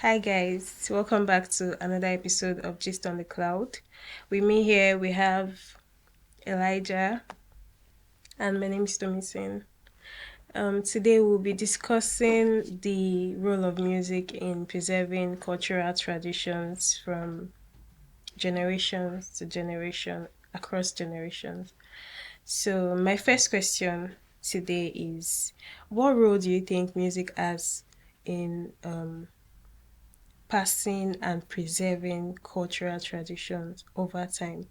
Hi guys, welcome back to another episode of Gist on the Cloud. With me here we have Elijah and my name is Tomisin. Today we'll be discussing the role of music in preserving cultural traditions from generations to generation across generations. So my first question today is what role do you think music has in passing and preserving cultural traditions over time?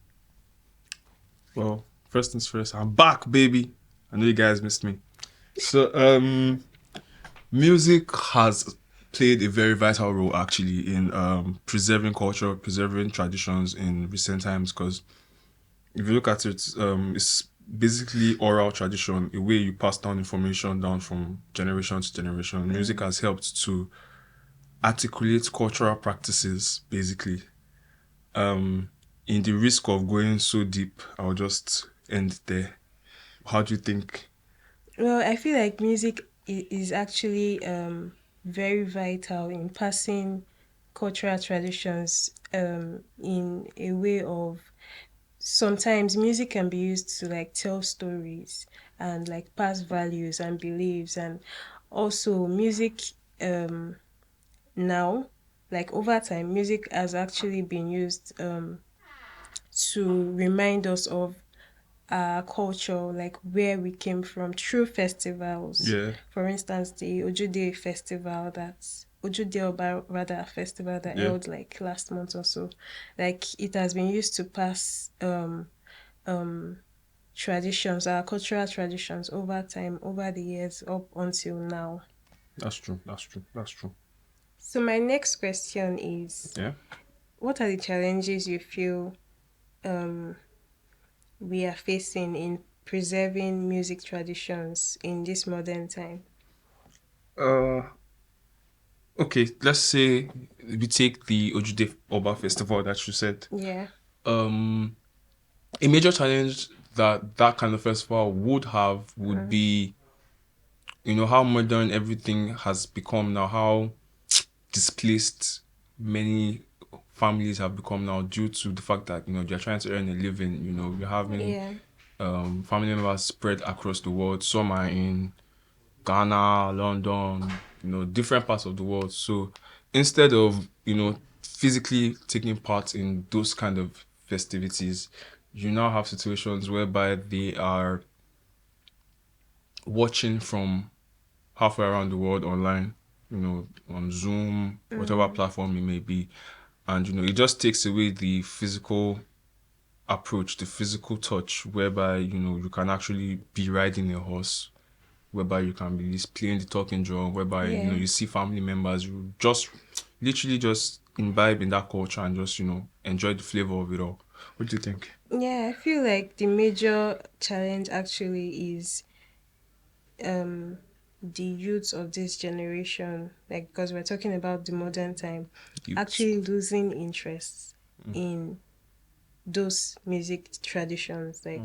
Well, first things first, I'm back, baby. I know you guys missed me. So, music has played a very vital role actually in preserving culture, preserving traditions in recent times. Because if you look at it, it's basically oral tradition, a way you pass down information down from generation to generation. Music has helped to articulate cultural practices, basically. In the risk of going so deep, I'll just end there. How do you think? Well, I feel like music is actually very vital in passing cultural traditions in a way of sometimes music can be used to like tell stories and like pass values and beliefs, and also music um now, like over time music has actually been used to remind us of our culture, like where we came from through festivals. Yeah, For instance, the Ojude festival, that's Ojude Oba rather festival that yeah. held like last month or so. Like it has been used to pass um traditions, our cultural traditions over time, over the years up until now. That's true. That's true. That's true. So my next question is Yeah. what are the challenges you feel we are facing in preserving music traditions in this modern time? Uh, okay. Let's say we take the Ojude Oba Festival that you said. Yeah. Um, a major challenge that that kind of festival would have would be, how modern everything has become now. How displaced many families have become now due to the fact that they're trying to earn a living. We're having Yeah. family members spread across the world. Some are in Ghana, London, different parts of the world. So instead of, physically taking part in those kind of festivities, you now have situations whereby they are watching from halfway around the world online, on Zoom, whatever platform it may be. And, it just takes away the physical approach, the physical touch, whereby, you can actually be riding a horse, whereby you can be playing the talking drum, whereby Yeah. you see family members, you just literally just imbibe in that culture and just enjoy the flavor of it all. What do you think? Yeah, I feel like the major challenge actually is um the youth of this generation, like because we're talking about the modern time, Youths. actually losing interest in those music traditions. Like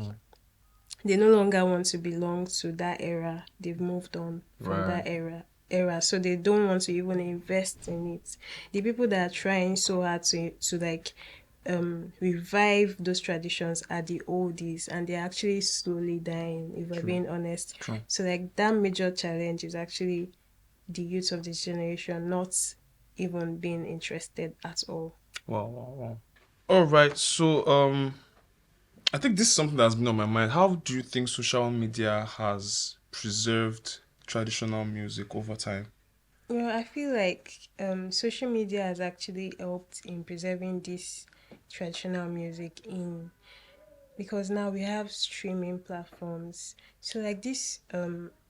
they no longer want to belong to that era. They've moved on from Right. that era, so they don't want to even invest in it. The people that are trying so hard to like revive those traditions are the oldies, and they're actually slowly dying, if we're True. being honest. True. So like that major challenge is actually the youth of this generation not even being interested at all. Wow, wow, wow. All right. So, I think this is something that's been on my mind. How do you think social media has preserved traditional music over time? Well, I feel like social media has actually helped in preserving this traditional music in, because now we have streaming platforms. So like this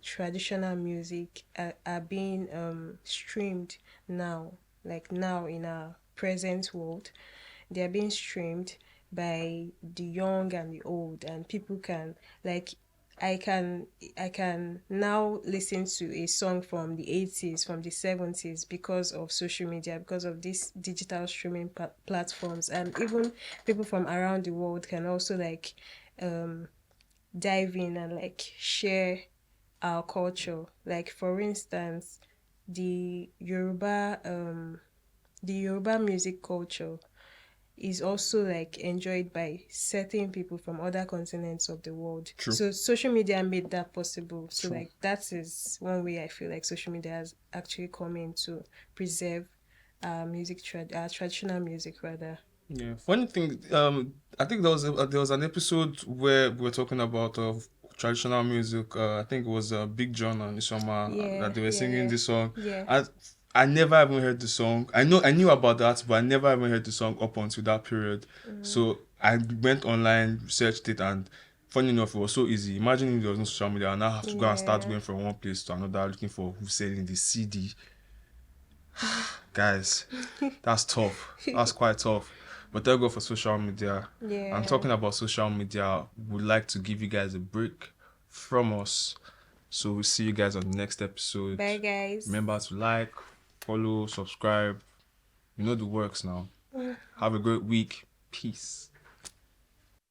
traditional music are being streamed now, like now in our present world. They are being streamed by the young and the old, and people can like I can I can now listen to a song from the 80s, from the 70s, because of social media, because of these digital streaming platforms. And even people from around the world can also like um dive in and like share our culture. Like for instance, the Yoruba the Yoruba music culture is also like enjoyed by certain people from other continents of the world. True. So social media made that possible. So True. like that is one way I feel like social media has actually come in to preserve traditional music rather. Yeah. Funny thing, I think there was an episode where we were talking about traditional music. I think it was Big John and Isoma Yeah, that they were yeah, singing yeah, this song. yeah. I I never even heard the song. I knew about that, but I never even heard the song up until that period. So I went online, researched it, and funny enough, it was so easy. Imagine if there was no social media, I now have to go and start Yeah. going from one place to another, looking for who's selling the CD. Guys, that's tough. That's quite tough. But they'll go for social media. And Yeah. talking about social media, we'd like to give you guys a break from us. So we'll see you guys on the next episode. Bye, guys. Remember to like, follow, subscribe. You know the works now. Have a great week. Peace.